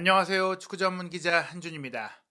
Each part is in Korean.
안녕하세요. 축구 전문 기자 한준입니다.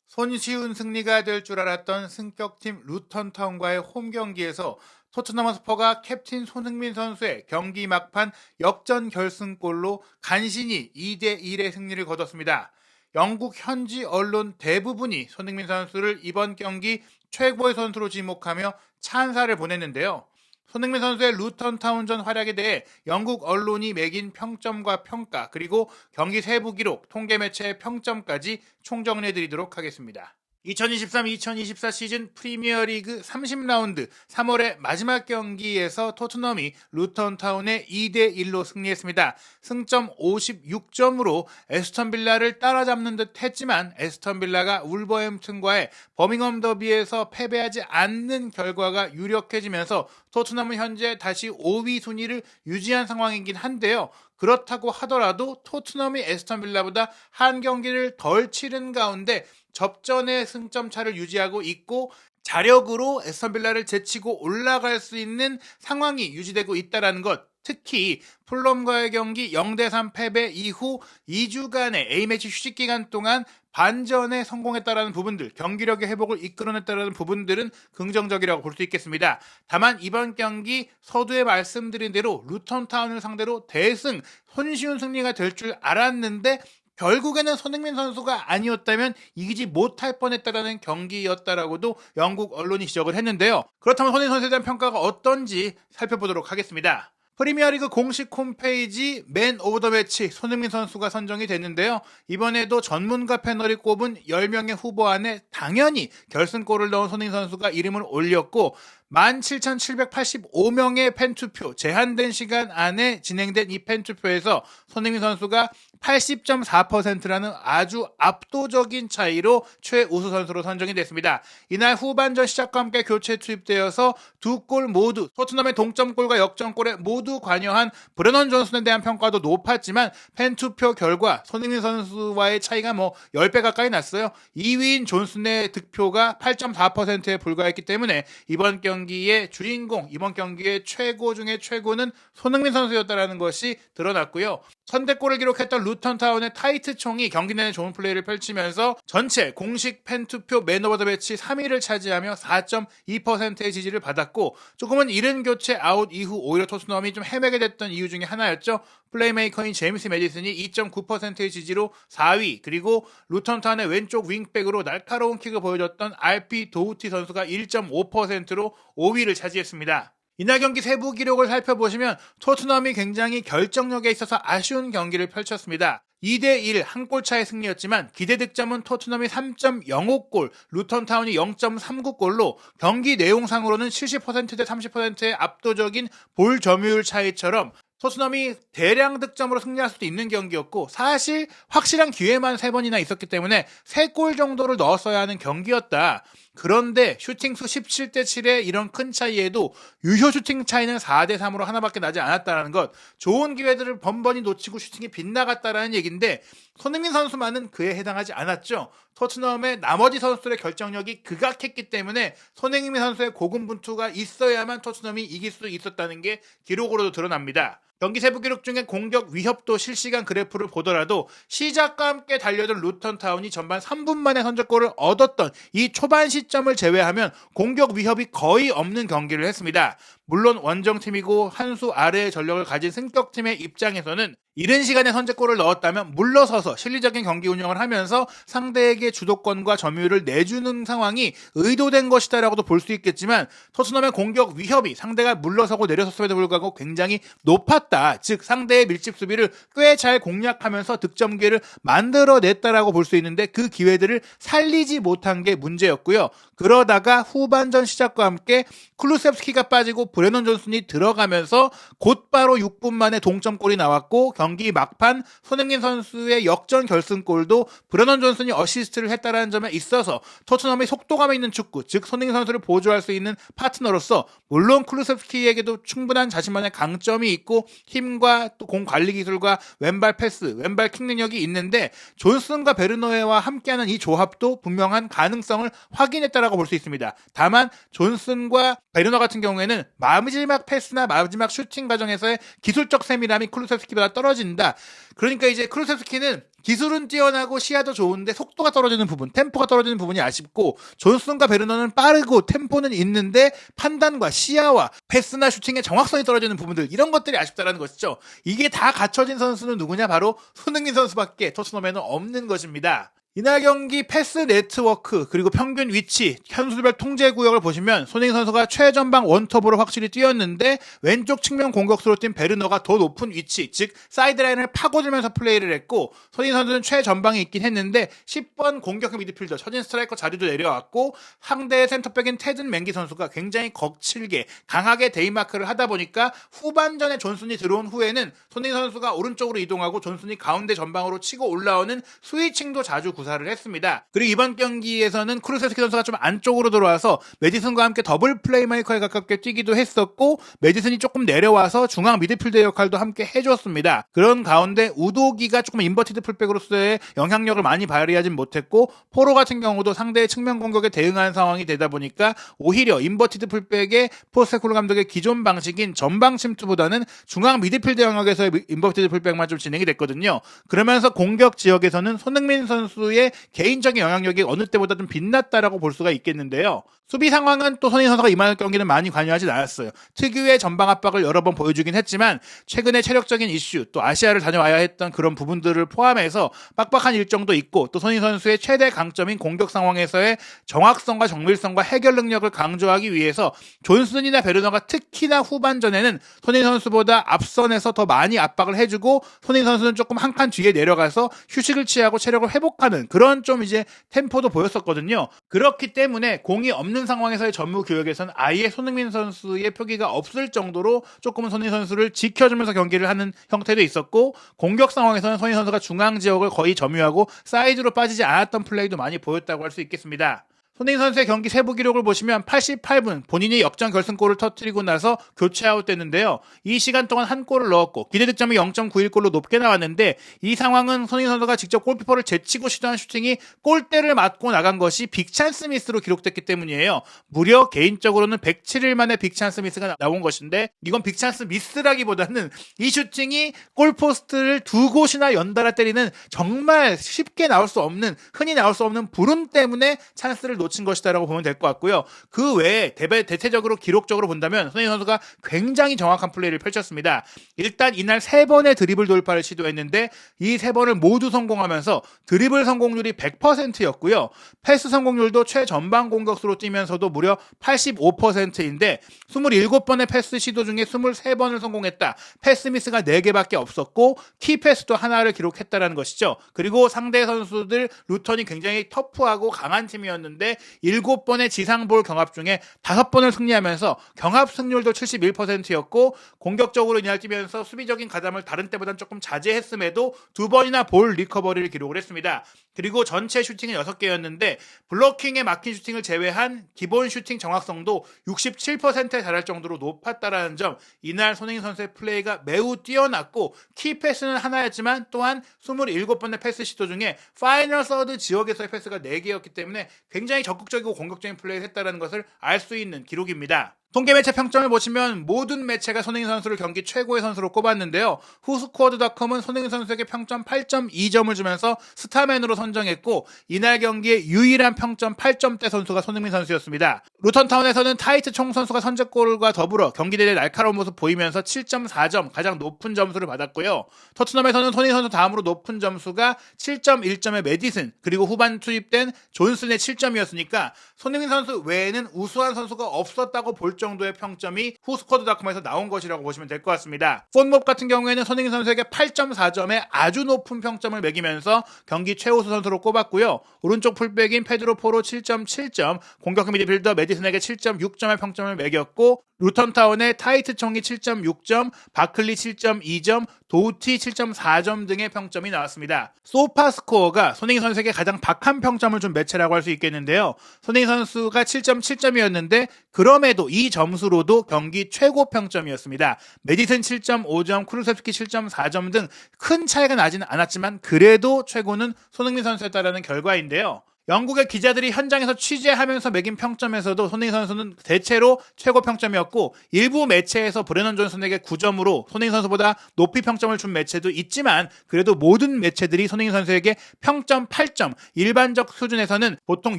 손쉬운 승리가 될 줄 알았던 승격팀 루턴타운과의 홈 경기에서 토트넘 허스퍼가 캡틴 손흥민 선수의 경기 막판 역전 결승골로 간신히 2대1의 승리를 거뒀습니다. 영국 현지 언론 대부분이 손흥민 선수를 이번 경기 최고의 선수로 지목하며 찬사를 보냈는데요. 손흥민 선수의 루턴타운전 활약에 대해 영국 언론이 매긴 평점과 평가, 그리고 경기 세부 기록, 통계 매체의 평점까지 총정리해드리도록 하겠습니다. 2023-2024 시즌 프리미어리그 30라운드 3월의 마지막 경기에서 토트넘이 루턴타운에 2대1로 승리했습니다. 승점 56점으로 에스턴 빌라를 따라잡는 듯 했지만 에스턴 빌라가 울버햄튼과의 버밍엄 더비에서 패배하지 않는 결과가 유력해지면서 토트넘은 현재 다시 5위 순위를 유지한 상황이긴 한데요. 그렇다고 하더라도 토트넘이 에스턴 빌라보다 한 경기를 덜 치른 가운데 접전의 승점 차를 유지하고 있고 자력으로 에스턴 빌라를 제치고 올라갈 수 있는 상황이 유지되고 있다는 것, 특히 풀럼과의 경기 0대3 패배 이후 2주간의 A매치 휴식 기간 동안 반전에 성공했다라는 부분들, 경기력의 회복을 이끌어냈다라는 부분들은 긍정적이라고 볼 수 있겠습니다. 다만 이번 경기 서두에 말씀드린 대로 루턴타운을 상대로 대승, 손쉬운 승리가 될 줄 알았는데 결국에는 손흥민 선수가 아니었다면 이기지 못할 뻔했다라는 경기였다라고도 영국 언론이 지적을 했는데요. 그렇다면 손흥민 선수에 대한 평가가 어떤지 살펴보도록 하겠습니다. 프리미어리그 공식 홈페이지 맨 오브 더 매치 손흥민 선수가 선정이 됐는데요. 이번에도 전문가 패널이 꼽은 10명의 후보 안에 당연히 결승골을 넣은 손흥민 선수가 이름을 올렸고 17,785명의 팬투표, 제한된 시간 안에 진행된 이 팬투표에서 손흥민 선수가 80.4%라는 아주 압도적인 차이로 최우수 선수로 선정이 됐습니다. 이날 후반전 시작과 함께 교체 투입되어서 두 골 모두 토트넘의 동점골과 역전골에 모두 관여한 브레넌 존슨에 대한 평가도 높았지만 팬투표 결과 손흥민 선수와의 차이가 10배 가까이 났어요. 2위인 존슨의 득표가 8.4%에 불과했기 때문에 이번 경기의 주인공, 이번 경기의 최고 중에 최고는 손흥민 선수였다는 것이 드러났고요. 선제골을 기록했던 루턴타운의 타이트 총이 경기 내내 좋은 플레이를 펼치면서 전체 공식 팬투표 맨 오브 더 매치 3위를 차지하며 4.2%의 지지를 받았고, 조금은 이른 교체 아웃 이후 오히려 토트넘이 좀 헤매게 됐던 이유 중에 하나였죠. 플레이메이커인 제임스 매디슨이 2.9%의 지지로 4위, 그리고 루턴타운의 왼쪽 윙백으로 날카로운 킥을 보여줬던 RP 도우티 선수가 1.5%로 5위를 차지했습니다. 이날 경기 세부 기록을 살펴보시면 토트넘이 굉장히 결정력에 있어서 아쉬운 경기를 펼쳤습니다. 2대1 한 골 차의 승리였지만 기대 득점은 토트넘이 3.05골, 루턴타운이 0.39골로 경기 내용상으로는 70%대 30%의 압도적인 볼 점유율 차이처럼 토트넘이 대량 득점으로 승리할 수도 있는 경기였고, 사실 확실한 기회만 3번이나 있었기 때문에 3골 정도를 넣었어야 하는 경기였다. 그런데 슈팅수 17대7의 이런 큰 차이에도 유효 슈팅 차이는 4대3으로 하나밖에 나지 않았다는 것, 좋은 기회들을 번번이 놓치고 슈팅이 빗나갔다라는 얘기인데 손흥민 선수만은 그에 해당하지 않았죠. 토트넘의 나머지 선수들의 결정력이 극악했기 때문에 손흥민 선수의 고군분투가 있어야만 토트넘이 이길 수 있었다는 게 기록으로도 드러납니다. 경기 세부 기록 중에 공격 위협도 실시간 그래프를 보더라도 시작과 함께 달려든 루턴타운이 전반 3분 만에 선제골을 얻었던 이 초반 시점을 제외하면 공격 위협이 거의 없는 경기를 했습니다. 물론 원정팀이고 한 수 아래의 전력을 가진 승격팀의 입장에서는 이른 시간에 선제골을 넣었다면 물러서서 실리적인 경기 운영을 하면서 상대에게 주도권과 점유율을 내주는 상황이 의도된 것이다라고도 볼 수 있겠지만, 토트넘의 공격 위협이 상대가 물러서고 내려섰음에도 불구하고 굉장히 높았다. 즉 상대의 밀집 수비를 꽤 잘 공략하면서 득점 기회를 만들어냈다라고 볼 수 있는데 그 기회들을 살리지 못한 게 문제였고요. 그러다가 후반전 시작과 함께 클루셉스키가 빠지고 브레넌 존슨이 들어가면서 곧바로 6분 만에 동점골이 나왔고, 경기 막판 손흥민 선수의 역전 결승골도 브레넌 존슨이 어시스트를 했다는 점에 있어서 토트넘의 속도감 있는 축구, 즉 손흥민 선수를 보조할 수 있는 파트너로서 물론 클루셉스키에게도 충분한 자신만의 강점이 있고 힘과 또 공 관리 기술과 왼발 패스, 왼발 킥 능력이 있는데 존슨과 베르너에와 함께하는 이 조합도 분명한 가능성을 확인했다라고 볼 수 있습니다. 다만 존슨과 베르너 같은 경우에는 마지막 패스나 마지막 슈팅 과정에서의 기술적 세밀함이 클루셉스키보다 떨어진다. 그러니까 이제 클루셉스키는 기술은 뛰어나고 시야도 좋은데 속도가 떨어지는 부분, 템포가 떨어지는 부분이 아쉽고, 존슨과 베르너는 빠르고 템포는 있는데 판단과 시야와 패스나 슈팅의 정확성이 떨어지는 부분들, 이런 것들이 아쉽다라는 것이죠. 이게 다 갖춰진 선수는 누구냐? 바로 손흥민 선수밖에 토트넘에는 없는 것입니다. 이날 경기 패스 네트워크 그리고 평균 위치, 선수별 통제 구역을 보시면 손흥민 선수가 최전방 원톱으로 확실히 뛰었는데, 왼쪽 측면 공격수로 뛴 베르너가 더 높은 위치, 즉 사이드라인을 파고들면서 플레이를 했고, 손흥민 선수는 최전방에 있긴 했는데 10번 공격형 미드필더 처진 스트라이커 자리도 내려왔고, 상대의 센터백인 테든 맹기 선수가 굉장히 거칠게 강하게 데이마크를 하다 보니까 후반전에 존슨이 들어온 후에는 손흥민 선수가 오른쪽으로 이동하고 존슨이 가운데 전방으로 치고 올라오는 스위칭도 자주 구사를 했습니다. 그리고 이번 경기에서는 쿠루세스키 선수가 좀 안쪽으로 들어와서 메디슨과 함께 더블 플레이메이커에 가깝게 뛰기도 했었고, 메디슨이 조금 내려와서 중앙 미드필더 역할도 함께 해줬습니다. 그런 가운데 우도기가 조금 인버티드 풀백으로서의 영향력을 많이 발휘하진 못했고, 포로 같은 경우도 상대의 측면 공격에 대응하는 상황이 되다 보니까 오히려 인버티드 풀백의 포스테코글루 감독의 기존 방식인 전방 침투보다는 중앙 미드필더 영역에서의 인버티드 풀백만 좀 진행이 됐거든요. 그러면서 공격 지역에서는 손흥민 선수의 개인적인 영향력이 어느 때보다 좀 빛났다라고 볼 수가 있겠는데요. 수비 상황은 또 손흥민 선수가 이번 경기는 많이 관여하진 않았어요. 특유의 전방 압박을 여러 번 보여주긴 했지만, 최근에 체력적인 이슈, 또 아시아를 다녀와야 했던 그런 부분들을 포함해서 빡빡한 일정도 있고, 또 손흥민 선수의 최대 강점인 공격 상황에서의 정확성과 정밀성과 해결 능력을 강조하기 위해서 존슨이나 베르너가 특히나 후반전에는 손흥민 선수보다 앞선에서 더 많이 압박을 해주고, 손흥민 선수는 조금 한 칸 뒤에 내려가서 휴식을 취하고 체력을 회복하는 그런 좀 이제 템포도 보였었거든요. 그렇기 때문에 공이 없는 상황에서의 전무 교역에서는 아예 손흥민 선수의 표기가 없을 정도로 조금은 손흥민 선수를 지켜주면서 경기를 하는 형태도 있었고, 공격 상황에서는 손흥민 선수가 중앙 지역을 거의 점유하고 사이드로 빠지지 않았던 플레이도 많이 보였다고 할 수 있겠습니다. 손흥민 선수의 경기 세부 기록을 보시면 88분 본인이 역전 결승골을 터뜨리고 나서 교체 아웃됐는데요. 이 시간 동안 한 골을 넣었고 기대 득점이 0.91골로 높게 나왔는데, 이 상황은 손흥민 선수가 직접 골키퍼를 제치고 시도한 슈팅이 골대를 맞고 나간 것이 빅찬스 미스로 기록됐기 때문이에요. 무려 개인적으로는 107일 만에 빅찬스 미스가 나온 것인데, 이건 빅찬스 미스라기보다는 이 슈팅이 골포스트를 두 곳이나 연달아 때리는 정말 쉽게 나올 수 없는, 흔히 나올 수 없는 불운 때문에 찬스를 놓친 것이다라고 보면 될 것 같고요. 그 외에 대체적으로 기록적으로 본다면 손흥민 선수가 굉장히 정확한 플레이를 펼쳤습니다. 일단 이날 3번의 드리블 돌파를 시도했는데 이 3번을 모두 성공하면서 드리블 성공률이 100%였고요. 패스 성공률도 최전방 공격수로 뛰면서도 무려 85%인데 27번의 패스 시도 중에 23번을 성공했다. 패스 미스가 4개밖에 없었고 키패스도 하나를 기록했다라는 것이죠. 그리고 상대 선수들 루턴이 굉장히 터프하고 강한 팀이었는데 7번의 지상볼 경합 중에 5번을 승리하면서 경합 승률도 71%였고 공격적으로 이날 뛰면서 수비적인 가담을 다른 때보다는 조금 자제했음에도 2번이나 볼 리커버리를 기록을 했습니다. 그리고 전체 슈팅은 6개였는데 블로킹에 막힌 슈팅을 제외한 기본 슈팅 정확성도 67%에 달할 정도로 높았다라는 점, 이날 손흥민 선수의 플레이가 매우 뛰어났고 키패스는 하나였지만 또한 27번의 패스 시도 중에 파이널 서드 지역에서의 패스가 4개였기 때문에 굉장히 적극적이고 공격적인 플레이를 했다는 것을 알 수 있는 기록입니다. 통계 매체 평점을 보시면 모든 매체가 손흥민 선수를 경기 최고의 선수로 꼽았는데요. 후스코어드닷컴은 손흥민 선수에게 평점 8.2점을 주면서 스타맨으로 선정했고 이날 경기의 유일한 평점 8점대 선수가 손흥민 선수였습니다. 루턴타운에서는 타이트 총 선수가 선제골과 더불어 경기 내내 날카로운 모습 보이면서 7.4점, 가장 높은 점수를 받았고요. 토트넘에서는 손흥민 선수 다음으로 높은 점수가 7.1점의 메디슨, 그리고 후반 투입된 존슨의 7점이었으니까 손흥민 선수 외에는 우수한 선수가 없었다고 볼 정도의 평점이 후스코드닷컴에서 나온 것이라고 보시면 될 것 같습니다. 폰몹 같은 경우에는 손흥민 선수에게 8.4점의 아주 높은 평점을 매기면서 경기 최우수 선수로 꼽았고요. 오른쪽 풀백인 페드로 포로 7.7점, 공격형 미드필더 메디슨에게 7.6점의 평점을 매겼고 루턴타운의 타이트 총이 7.6점, 바클리 7.2점, 도우티 7.4점 등의 평점이 나왔습니다. 소파스코어가 손흥민 선수에게 가장 박한 평점을 준 매체라고 할 수 있겠는데요. 손흥민 선수가 7.7점이었는데 그럼에도 이 점수로도 경기 최고 평점이었습니다. 메디슨 7.5점, 쿠루세스키 7.4점 등 큰 차이가 나지는 않았지만 그래도 최고는 손흥민 선수였다라는 결과인데요. 영국의 기자들이 현장에서 취재하면서 매긴 평점에서도 손흥민 선수는 대체로 최고 평점이었고 일부 매체에서 브레넌 존슨에게 9점으로 손흥민 선수보다 높이 평점을 준 매체도 있지만 그래도 모든 매체들이 손흥민 선수에게 평점 8점, 일반적 수준에서는 보통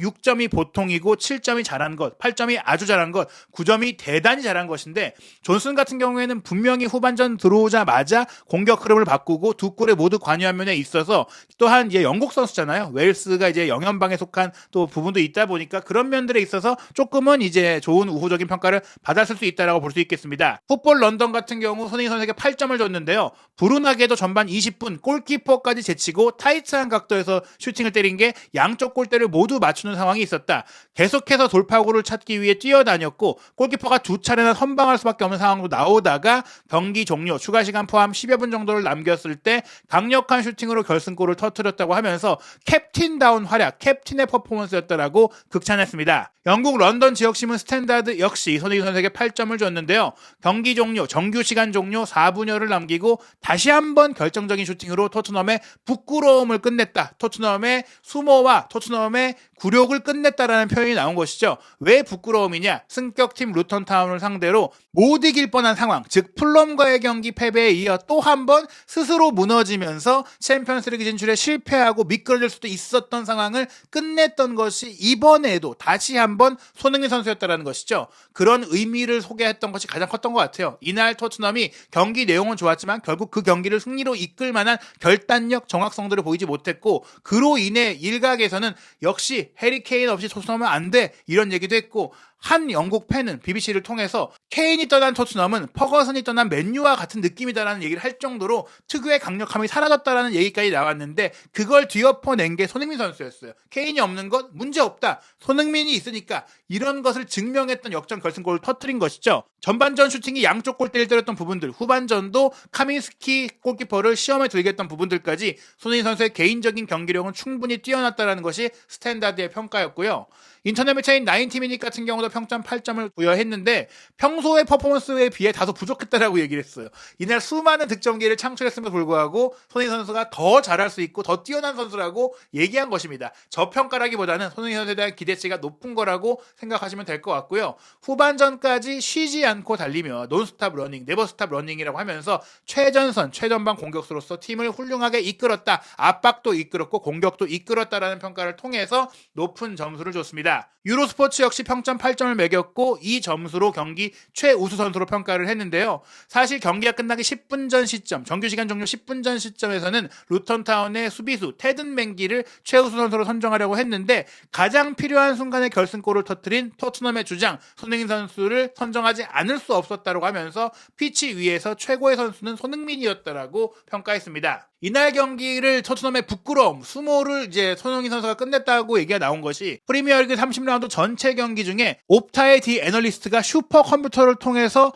6점이 보통이고 7점이 잘한 것, 8점이 아주 잘한 것, 9점이 대단히 잘한 것인데 존슨 같은 경우에는 분명히 후반전 들어오자마자 공격 흐름을 바꾸고 두 골에 모두 관여한 면에 있어서 또한 이제 영국 선수잖아요. 웨일스가 이제 영연방에 속한 또 부분도 있다 보니까 그런 면들에 있어서 조금은 이제 좋은 우호적인 평가를 받았을 수 있다라고 볼 수 있겠습니다. 풋볼 런던 같은 경우 손흥민 선수에게 8점을 줬는데요. 불운하게도 전반 20분 골키퍼까지 제치고 타이트한 각도에서 슈팅을 때린 게 양쪽 골대를 모두 맞추는 상황이 있었다. 계속해서 돌파구를 찾기 위해 뛰어다녔고 골키퍼가 두 차례나 선방할 수밖에 없는 상황도 나오다가 경기 종료 추가 시간 포함 10여 분 정도를 남겼을 때 강력한 슈팅으로 결승골을 터뜨렸다고 하면서 캡틴다운 활약, 캡틴의 퍼포먼스였다라고 극찬했습니다. 영국 런던 지역신문 스탠다드 역시 손흥민 선수에게 8점을 줬는데요. 경기 종료, 정규 시간 종료 4분여를 남기고 다시 한번 결정적인 슈팅으로 토트넘의 부끄러움을 끝냈다. 토트넘의 수모와 토트넘의 굴욕을 끝냈다라는 표현이 나온 것이죠. 왜 부끄러움이냐? 승격팀 루턴타운을 상대로 못 이길 뻔한 상황, 즉 풀럼과의 경기 패배에 이어 또 한 번 스스로 무너지면서 챔피언스리그 진출에 실패하고 미끄러질 수도 있었던 상황을 끝냈던 것이 이번에도 다시 한번 손흥민 선수였다라는 것이죠. 그런 의미를 소개했던 것이 가장 컸던 것 같아요. 이날 토트넘이 경기 내용은 좋았지만 결국 그 경기를 승리로 이끌 만한 결단력, 정확성들을 보이지 못했고 그로 인해 일각에서는 역시 해리 케인 없이 토트넘은 안 돼 이런 얘기도 했고 한 영국 팬은 BBC를 통해서 케인이 떠난 토트넘은 퍼거슨이 떠난 맨유와 같은 느낌이다라는 얘기를 할 정도로 특유의 강력함이 사라졌다라는 얘기까지 나왔는데 그걸 뒤엎어낸 게 손흥민 선수였어요. 케인이 없는 것 문제없다. 손흥민이 있으니까 이런 것을 증명했던 역전 결승골을 터뜨린 것이죠. 전반전 슈팅이 양쪽 골대를 때렸던 부분들, 후반전도 카민스키 골키퍼를 시험에 들게 했던 부분들까지 손흥민 선수의 개인적인 경기력은 충분히 뛰어났다는 것이 스탠다드의 평가였고요. 인터넷 매체인 90미닛 같은 경우도 평점 8점을 부여했는데 평소의 퍼포먼스에 비해 다소 부족했다라고 얘기를 했어요. 이날 수많은 득점기를 창출했음에도 불구하고 손흥민 선수가 더 잘할 수 있고 더 뛰어난 선수라고 얘기한 것입니다. 저평가라기보다는 손흥민 선수에 대한 기대치가 높은 거라고 생각하시면 될 것 같고요. 후반전까지 쉬지 않고 달리며 논스탑 러닝, 네버스탑 러닝이라고 하면서 최전선, 최전방 공격수로서 팀을 훌륭하게 이끌었다. 압박도 이끌었고 공격도 이끌었다라는 평가를 통해서 높은 점수를 줬습니다. 유로스포츠 역시 평점 8점을 매겼고 이 점수로 경기 최우수 선수로 평가를 했는데요. 사실 경기가 끝나기 10분 전 시점, 정규시간 종료 10분 전 시점에서는 루턴타운의 수비수 테든 맨기를 최우수 선수로 선정하려고 했는데 가장 필요한 순간에 결승골을 터뜨린 토트넘의 주장 손흥민 선수를 선정하지 않을 수 없었다고 하면서 피치 위에서 최고의 선수는 손흥민이었다라고 평가했습니다. 이날 경기를 토트넘의 부끄러움, 수모를 이제 손흥민 선수가 끝냈다고 얘기가 나온 것이 프리미어리그 30라운드 전체 경기 중에 옵타의 디 애널리스트가 슈퍼컴퓨터를 통해서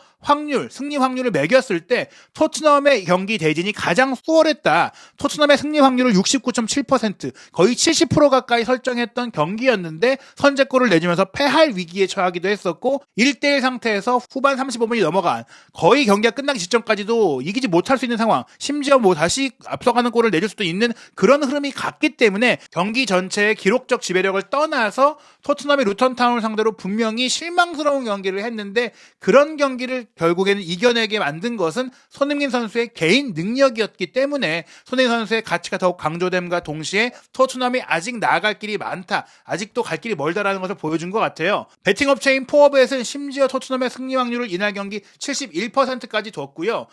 승리 확률을 매겼을 때 토트넘의 경기 대진이 가장 수월했다. 토트넘의 승리 확률을 69.7%, 거의 70% 가까이 설정했던 경기였는데 선제골을 내주면서 패할 위기에 처하기도 했었고 1대1 상태에서 후반 35분이 넘어간 거의 경기가 끝나기 직전까지도 이기지 못할 수 있는 상황, 심지어 뭐 다시 앞서가는 골을 내줄 수도 있는 그런 흐름이 갔기 때문에 경기 전체의 기록적 지배력을 떠나서 토트넘이 루턴타운을 상대로 분명히 실망스러운 경기를 했는데 그런 경기를 결국에는 이겨내게 만든 것은 손흥민 선수의 개인 능력이었기 때문에 손흥민 선수의 가치가 더욱 강조됨과 동시에 토트넘이 아직 나아갈 길이 많다, 아직도 갈 길이 멀다라는 것을 보여준 것 같아요. 베팅업체인 포어벳은 심지어 토트넘의 승리 확률을 이날 경기 71%까지 뒀고요.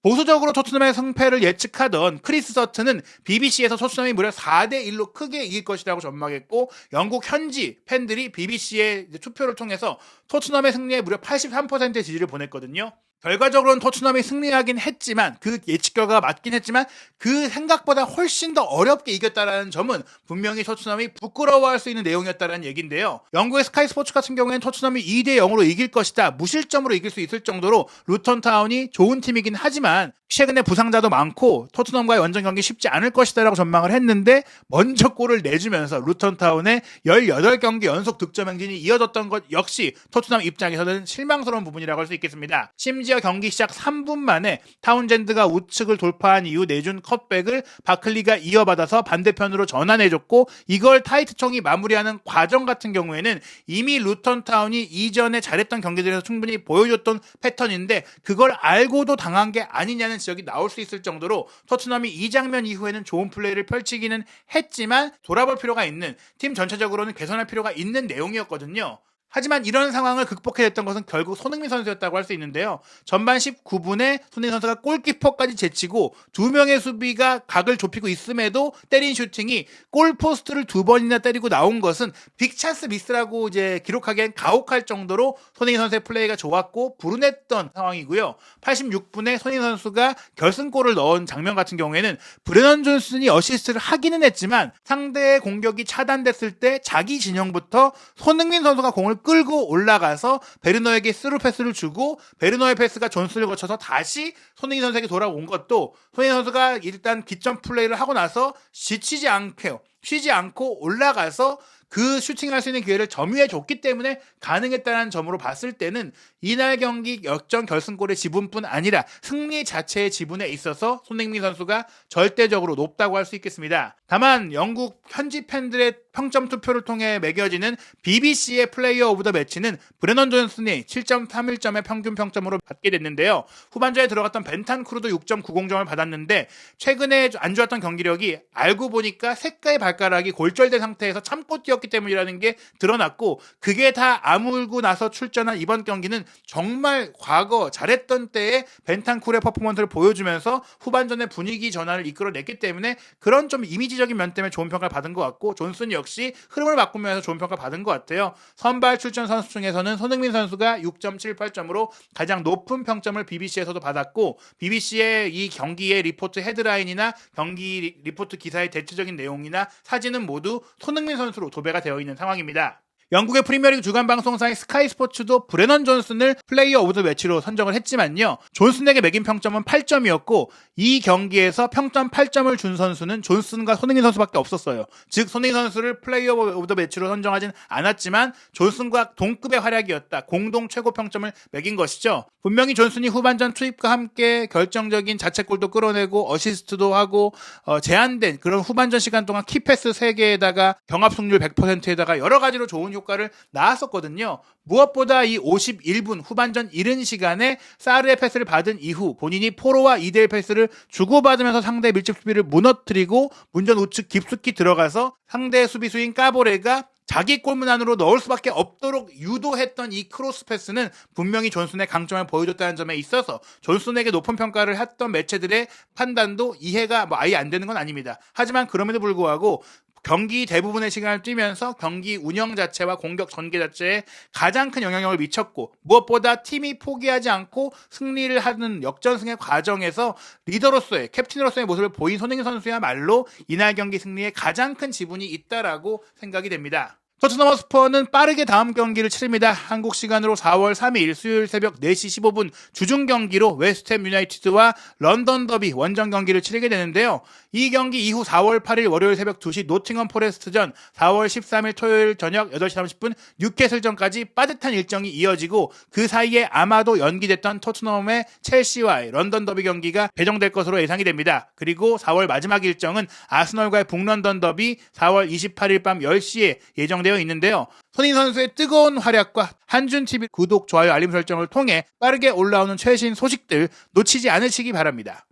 보수적으로 토트넘의 승패를 예측하던 크리스 서튼은 BBC에서 토트넘이 무려 4대1로 크게 이길 것이라고 전망했고 영국 현지 팬들이 BBC의 투표를 통해서 토트넘의 승리에 무려 83%의 지지를 보냈거든요. 결과적으로는 토트넘이 승리하긴 했지만 그 예측 결과가 맞긴 했지만 그 생각보다 훨씬 더 어렵게 이겼다라는 점은 분명히 토트넘이 부끄러워할 수 있는 내용이었다는 얘기인데요. 영국의 스카이 스포츠 같은 경우에는 토트넘이 2대0으로 이길 것이다, 무실점으로 이길 수 있을 정도로 루턴타운이 좋은 팀이긴 하지만 최근에 부상자도 많고 토트넘과의 원정 경기 쉽지 않을 것이다 라고 전망을 했는데 먼저 골을 내주면서 루턴타운의 18경기 연속 득점 행진이 이어졌던 것 역시 토트넘 입장에서는 실망스러운 부분이라고 할 수 있겠습니다. 심지어 심지어 경기 시작 3분 만에 타운젠드가 우측을 돌파한 이후 내준 컷백을 바클리가 이어받아서 반대편으로 전환해줬고, 이걸 타이트총이 마무리하는 과정 같은 경우에는 이미 루턴 타운이 이전에 잘했던 경기들에서 충분히 보여줬던 패턴인데 그걸 알고도 당한 게 아니냐는 지적이 나올 수 있을 정도로 토트넘이 이 장면 이후에는 좋은 플레이를 펼치기는 했지만 돌아볼 필요가 있는, 팀 전체적으로는 개선할 필요가 있는 내용이었거든요. 하지만 이런 상황을 극복해냈던 것은 결국 손흥민 선수였다고 할 수 있는데요. 전반 19분에 손흥민 선수가 골키퍼까지 제치고 두 명의 수비가 각을 좁히고 있음에도 때린 슈팅이 골포스트를 2번이나 때리고 나온 것은 빅찬스 미스라고 이제 기록하기엔 가혹할 정도로 손흥민 선수의 플레이가 좋았고 불운했던 상황이고요. 86분에 손흥민 선수가 결승골을 넣은 장면 같은 경우에는 브레넌 존슨이 어시스트를 하기는 했지만 상대의 공격이 차단됐을 때 자기 진영부터 손흥민 선수가 공을 끌고 올라가서 베르너에게 스루 패스를 주고 베르너의 패스가 존슨을 거쳐서 다시 손흥민 선수에게 돌아온 것도 손흥민 선수가 일단 기점 플레이를 하고 나서 쉬지 않고 올라가서 그 슈팅할 수 있는 기회를 점유해 줬기 때문에 가능했다는 점으로 봤을 때는 이날 경기 역전 결승골의 지분뿐 아니라 승리 자체의 지분에 있어서 손흥민 선수가 절대적으로 높다고 할 수 있겠습니다. 다만 영국 현지 팬들의 평점 투표를 통해 매겨지는 BBC의 플레이어 오브 더 매치는 브레넌 존슨이 7.31점의 평균 평점으로 받게 됐는데요. 후반전에 들어갔던 벤탄쿠르도 6.90점을 받았는데 최근에 안 좋았던 경기력이 알고 보니까 색깔의 발가락이 골절된 상태에서 참고 뛰었기 때문이라는 게 드러났고, 그게 다 아물고 나서 출전한 이번 경기는 정말 과거 잘했던 때의 벤탄쿠르의 퍼포먼스를 보여주면서 후반전의 분위기 전환을 이끌어냈기 때문에 그런 좀 이미지적인 면 때문에 좋은 평가를 받은 것 같고, 존슨 역시 흐름을 바꾸면서 좋은 평가를 받은 것 같아요. 선발 출전 선수 중에서는 손흥민 선수가 6.78점으로 가장 높은 평점을 BBC에서도 받았고, BBC의 이 경기의 리포트 헤드라인이나 경기 리포트 기사의 대체적인 내용이나 사진은 모두 손흥민 선수로 도배가 되어 있는 상황입니다. 영국의 프리미어리그 주간 방송사인 스카이 스포츠도 브레넌 존슨을 플레이어 오브 더 매치로 선정을 했지만요. 존슨에게 매긴 평점은 8점이었고 이 경기에서 평점 8점을 준 선수는 존슨과 손흥민 선수밖에 없었어요. 즉 손흥민 선수를 플레이어 오브 더 매치로 선정하진 않았지만 존슨과 동급의 활약이었다. 공동 최고 평점을 매긴 것이죠. 분명히 존슨이 후반전 투입과 함께 결정적인 자책골도 끌어내고 어시스트도 하고 제한된 그런 후반전 시간 동안 키패스 3개에다가 경합 승률 100%에다가 여러 가지로 좋은 효과를 낳았었거든요. 무엇보다 이 51분 후반전 이른 시간에 사르의 패스를 받은 이후 본인이 포로와 2대1 패스를 주고받으면서 상대 밀집 수비를 무너뜨리고 문전 우측 깊숙이 들어가서 상대 수비수인 까보레가 자기 골문 안으로 넣을 수밖에 없도록 유도했던 이 크로스 패스는 분명히 존슨의 강점을 보여줬다는 점에 있어서 존슨에게 높은 평가를 했던 매체들의 판단도 이해가 아예 안 되는 건 아닙니다. 하지만 그럼에도 불구하고 경기 대부분의 시간을 뛰면서 경기 운영 자체와 공격 전개 자체에 가장 큰 영향력을 미쳤고, 무엇보다 팀이 포기하지 않고 승리를 하는 역전승의 과정에서 리더로서의, 캡틴으로서의 모습을 보인 손흥민 선수야말로 이날 경기 승리에 가장 큰 지분이 있다라고 생각이 됩니다. 토트넘 허스퍼는 빠르게 다음 경기를 치릅니다. 한국 시간으로 4월 3일 수요일 새벽 4시 15분 주중 경기로 웨스트햄 유나이티드와 런던 더비 원정 경기를 치르게 되는데요. 이 경기 이후 4월 8일 월요일 새벽 2시 노팅엄 포레스트전, 4월 13일 토요일 저녁 8시 30분 뉴캐슬전까지 빠듯한 일정이 이어지고 그 사이에 아마도 연기됐던 토트넘의 첼시와의 런던 더비 경기가 배정될 것으로 예상이 됩니다. 그리고 4월 마지막 일정은 아스널과의 북런던 더비 4월 28일 밤 10시에 예정되어 있는데요. 손흥민 선수의 뜨거운 활약과 한준TV 구독, 좋아요, 알림 설정을 통해 빠르게 올라오는 최신 소식들 놓치지 않으시기 바랍니다.